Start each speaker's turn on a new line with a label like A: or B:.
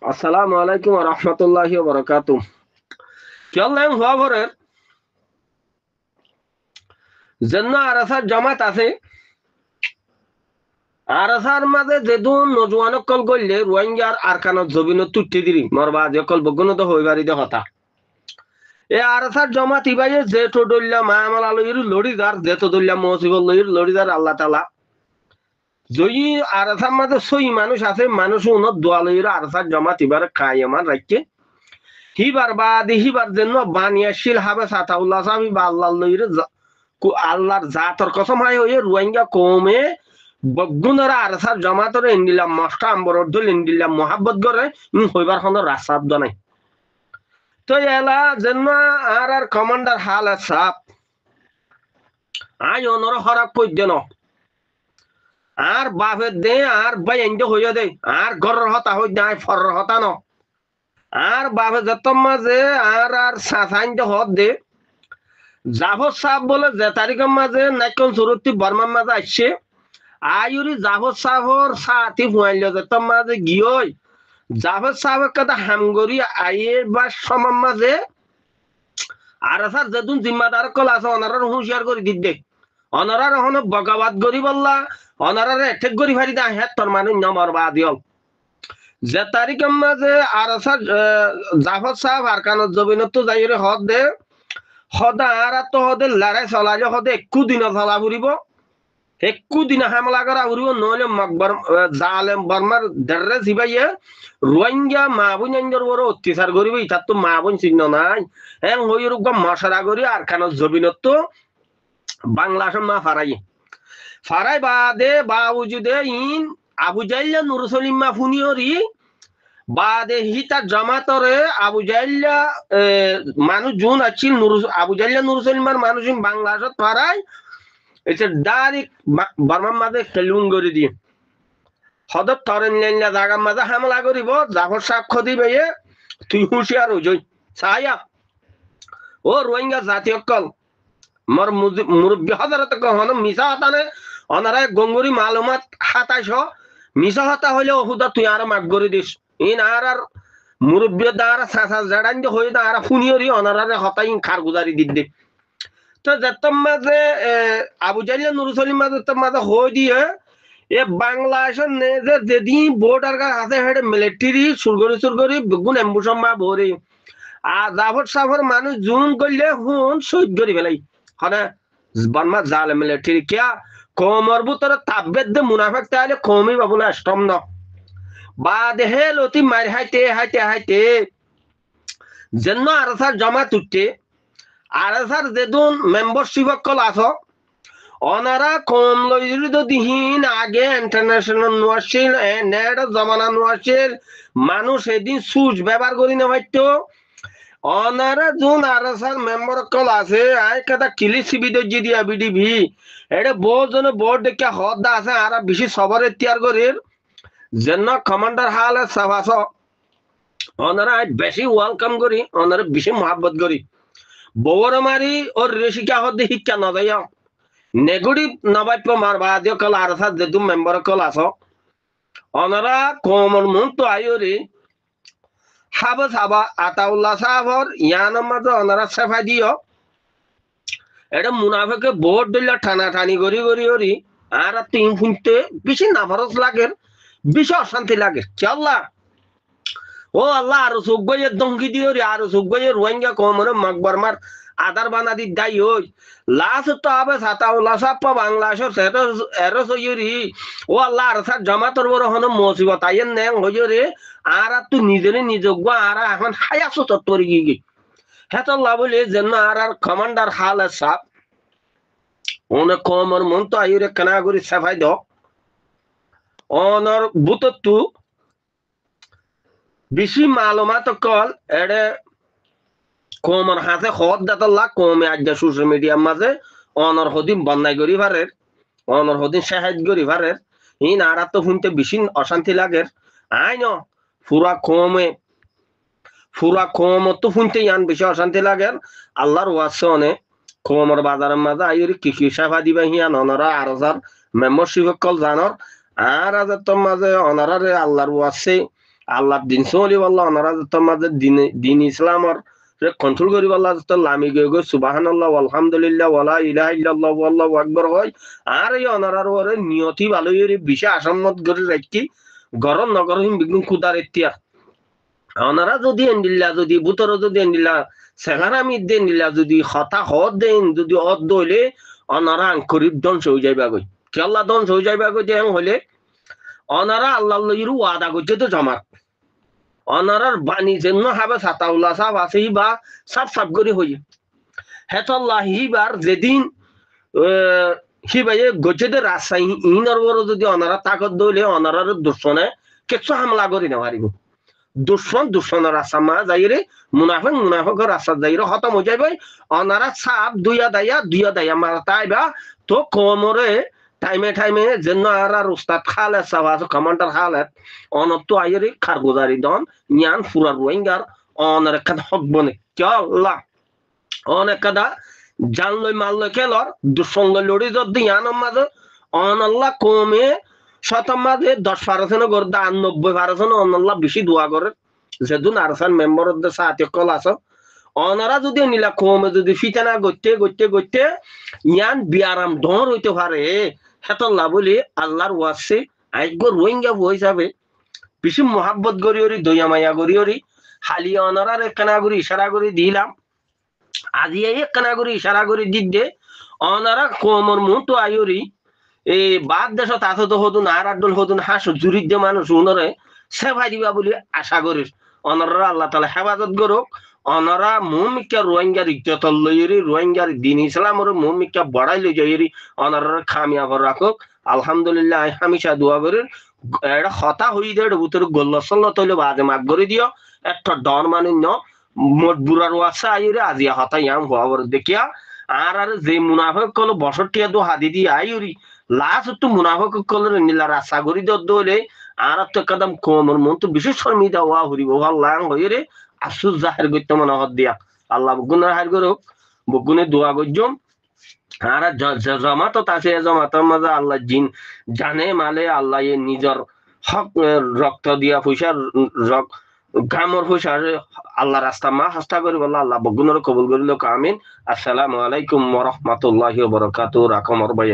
A: আসসালামু আলাইকুম ওয়া রাহমাতুল্লাহি ওয়া বারাকাতুহু। চললাম খবরের জন্য আরাসার জামাত আছে। আরাসার মাঝে যেদুন নজওয়ানক কল গইলে রোহিঙ্গার আরকানত জবিনত তুটি দিরি মরবা যে কল বগুন তো হইবারি দে হতা। এ আরাসার জামাত ইবাইয়ে যে তো দল্লা মায়ামাল আলহির লড়িদার যে তো দল্লা মহসিবুল লহির লড়িদার আল্লাহ তাআলা জয়ী আরাসার মাঝে সই মানুষ আছে মানুষ উনত দোয়ালহির আরাসার জামাত ইবার কায়েমান রাখছে হিবার বাদে হিবার জন্য বানিয়াশীল হাবে সাতাউল্লাহ সাহেব বা আল্লাহ লহির আল্লাহর জাতর কসম হয় হয়ে রোহিঙ্গা কমে বগুনরা আরসার জামাতরে ইন্দিল্লাহ মস্তা আম্বরদুল ইন্দিল্লাহ মোহাব্বত করে হইবার কোনো রাসাব্দ নাই তো এলা যেন আর কমান্ডার হাল সাপ আই অনর হরাক পদ্য ন আর বাপের দে আর বাই এন্ড হইয়া দে আর গরর হতা হই নাই ফর হতা ন আর বাপে যত মাঝে আর সাসাইন হত দে জাফর সাহেব বলে যে তারিখের মাঝে নাইকন সুরতি বর্মার মাঝে আসছে আয়ুরি জাফর সাহেবর সাথে ফুয়াইল যেত মাঝে গিয়ে জাফর সাহেবের কথা হামগরি আইয়ে বা সমার মাঝে আর স্যার যেদিন জিম্মাদার কল আছে অনারার হুঁশিয়ার করে দিতে অনারার এখন বগাবাদ করি বললা অনারার এঠেক করি ফারি দা হ্যাঁ তোর মানুষ নমর বা দিয়ল যে তারিখের মাঝে আর স্যার জাফর সাহেব আর কানত জবিনত তো যাই হদ দে সদা আর তো হদে লড়াই চলাইলে সদে একু দিন চলা ফুরিব একু দিন হামলা করা ফুরিব নহলে মকবর জালেম বর্মার দেড়ে জিবাইয়ে রোহিঙ্গা মা বোনের বড় অত্যাচার করিব ইতার তো মা বোন চিহ্ন নাই হ্যাঁ হইর মশারা করি আর খানত জবিনত তো বাংলাদেশের মা ফারাই বাদে বাউজুদে ইন আবু জাইল্লা নুর সলিমা ফুনিয়রি বাদে হিতা জামাতরে আবু জাইল্লা মানুষ জুন আছিল আবু জাইল্লা নুর সলিমার মানুষ বাংলাদেশত ফারাই এটা ডাইরেক্ট বর্মার মাঝে খেলুন করে দিয়ে সদর তরেন লেনলা জাগার মাঝে হামলা করিব জাফর সাক্ষ্য দিবে তুই হুঁশিয়ার হই চাইয়া ও রোহিঙ্গা জাতীয় কল মোর মুরব্বী হাজারত হন মিশা হাতানে অনারায় গঙ্গুরি মালুমাত হাতাইছ মিশা হাতা হইলে ওহুদা তুই আর মাগ করে দিস ইন আর মুরব্বী দ্বারা সাসা জাড়ান যে হয়ে আর ফুনিয়রি অনারারে হতাই খার গুজারি দিতে তো যেতম মাঝে আবু জাইল্লা নুর সলিম মাঝে হয়ে দিয়ে এ বাংলাদেশের নেজে যেদিন বর্ডার আছে হেডে মিলিটারি সুরগরি বেগুন এম্বুসম্বা ভরে আর জাফর সাফর মানুষ জুন করলে হুন শহীদ করি ফেলাই হনে বর্মা জালে মিলিটারি কিয়া কমর ভিতরে তাব্বেদ দে মুনাফেক তাহলে কমই বাবু না স্তম ন বা দেহে লতি মার হাইতে যেন আরসার জমা তুটতে আরসার যেদিন মেম্বারশিপ কল আস অনারা কম লইরি দিহীন আগে ইন্টারন্যাশনাল নোয়াছিল নেট জমানা নোয়াছিল মানুষ এদিন সুচ ব্যবহার করি না হয়তো অনারা যোন আরসার মেম্বার কল আছে আই কথা কিলি সিবি দজি দিয়া বিডিভি এটা বহুত জনে বহুত দেখা হদ আছে আর বেশি সবার এতিয়ার করির যেন কমান্ডার হাল সাবাস অনারা বেশি ওয়েলকাম করি অনারা বেশি মহাব্বত করি বউর মারি ওর রেশিকা হদ শিক্ষা নদাই নেগেটিভ নবাপ্য মারবা দিও কল আরসার যেদু মেম্বার কল আস অনারা কমর মন তো আইরি হাবা সাবা আতাউল্লাহ সাহাবর ইয়ানোর মাঝে অনারা সেফাই দিও এটা মুনাফেকে ভোট দিলে টানাটানি করি আর তিন ফুনতে বেশি নাফরস লাগে বেশি অশান্তি লাগে চাল্লা ও আল্লাহ আরো চোখ বইয়ের দঙ্গি দিও রে আরো চোখ বইয়ের রোহিঙ্গা কমরে মকবরমার আদার বানাদি দায়ী হই লাস্ট তো আবে সাতাউল্লাহ সাপ্পা বাংলাদেশের এরো সইরি ও আল্লাহ আর সার জমাতর বড় হন মুসিবত আইয়ের নেং হইয় রে আর তুই নিজেরে নিজজ্ঞ আর এখন হায়াসো তত্তরি গিয়ে হেতল্লা বলে যেন আর কমান্ডার হাল সাপ ওনে কমর মন তো আইরে কানা করি সাফাই দ অনর বুতত্তু বেশি মালুমাত কল এডে কমর হাতে খত দাতল্লা কমে আজ সোশ্যাল মিডিয়ার মাঝে অনর হদিন বন্যাই করি পারের অনর হদিন সাহায্য করি পারের ইন আর তো শুনতে বেশি অশান্তি লাগে আই ন ফুরা কম তো শুনতে ইয়ান বেশি অশান্তি লাগে আল্লাহর ওয়াসে অনে কমর বাজারের মাঝে আইরি কি সাফা দিবা হিয়ান অনরা আর হাজার মেম্বারশিপ কল জানর আর হাজার তোর মাঝে অনারারে আল্লাহর ওয়াসে আল্লাহ দিন চলি বললা ওনারা মাঝে দিন ইসলামর কন্ট্রোল করি বললা লামি গই সুবহানাল্লাহ আলহামদুলিল্লাহ ওয়ালা ইলাহা ইল্লাল্লাহ আল্লাহু আকবার হয় আর এই ওনারার ওরে নিয়তি ভালো এর বিশা আসামত করে রাখি গরম নগর হিম বিগুন কুদার ইতিয়া ওনারা যদি এন্ডিল্লা যদি বুতর যদি এন্ডিল্লা সেখানে দেন দিলা যদি হতা হদ দেন যদি অদ দইলে ওনারা আঙ্করিব ধ্বংস হয়ে যাইবা গই কি আল্লাহ ধ্বংস হয়ে যাইবা গই দেন হলে ওনারা আল্লাহ লইরু ওয়াদা করছে তো জমাত অনারার বাণী যেন হাবে সাতাউল্লাহ সাহ আছে বা সাফ সাফ করে হই হেতল্লাহ হিবার যেদিন হিবাইয়ে গজেদের রাজশাহী ইনর বড় যদি অনারা তাকত দইলে অনারার দুশ্মনে কিছু হামলা করি না পারিব দুশ্মনের রাস্তা মা যাইরে মুনাফেকের রাস্তা যাইরে খতম হয়ে যাবে অনারা সাপ দুইয়া দাইয়া মারা তাইবা তো কোমরে টাইমে যেন আর উস্তাদ খালে সাবাস কমান্ডার খালেত অনত্ত আইরে খারগুজারি দন ইয়ান ফুরার রোহিঙ্গার অনার কাদ হক বনে কেলা অনেক কাদা জানলই মারলই কেলর দুঃসঙ্গ লড়ি যদি ইয়ান মাঝে অনাল্লাহ কমে শতম মাঝে 10% গর দা 90% অনাল্লাহ বেশি দোয়া করে যেদিন আরসান মেম্বার অফ দ্য সাথে কল আছে অনারা যদি নিলা কমে যদি ফিতানা গইতে ইয়ান বিয়ারাম ধর হইতে পারে হেতল্লা বলি আল্লাহর ওয়াসে আইগো রোহিঙ্গা হিসাবে বেশি মোহাব্বত গড়িয়রি দইয়া মায়া গড়িয়রি হালি অনারার একখানা করে ইশারা করে দিলাম আজি একখানা করে ইশারা করে দিদে অনারা কোমর মুতো আইরি এই বাদ দেশত আছে তো হতুন আর আডল হতুন হাস জুরিদ যে মানুষ উনরে সেভাই দিবা বলি আশা করিস অনারা আল্লাহ তাআলা হেফাজত করুক অনারা মুমিকা রোহিঙ্গার ইজ্জত লইরি রোহিঙ্গার দিন ইসলামর মুমিকা বড়াই লই যাইরি অনারা কামিয়াব রাখুক আলহামদুলিল্লাহ হামেশা দোয়া করি এটা হতা হই দে ভিতর গোল্লা সল্লা তৈলে বাজে মাফ করে দিও একটা ডন মানুষ মোট বুড়ার ওয়াসা আইরে আজিয়া হতা ইয়াম হওয়ার দেখিয়া আর যে মুনাফেক কল বছর টিয়া দো হাদি দিয়ে আইরি লাস্ট তো মুনাফেক কলের নীলা রাস্তা করি দলে আর তো কদম কোমর মন তো বিশেষ শর্মিদা ওয়া হরিব আল্লাহ হইরে আসুস জাহির করতে মনে হদ দিয়া আল্লাহ বগুনের হার করুক বগুনে দোয়া করজম আর জমাত আছে জমাতের মাঝে আল্লাহ জিন জানে মালে আল্লাহ নিজের হক রক্ত দিয়া পয়সা গামর পয়সা আল্লাহ রাস্তা মা হস্তা করি বললা আল্লাহ বগুনের কবুল করিল আমিন আসসালামু আলাইকুম ওয়া রাহমাতুল্লাহি ওয়া বারাকাতুহু রাকমর ভাই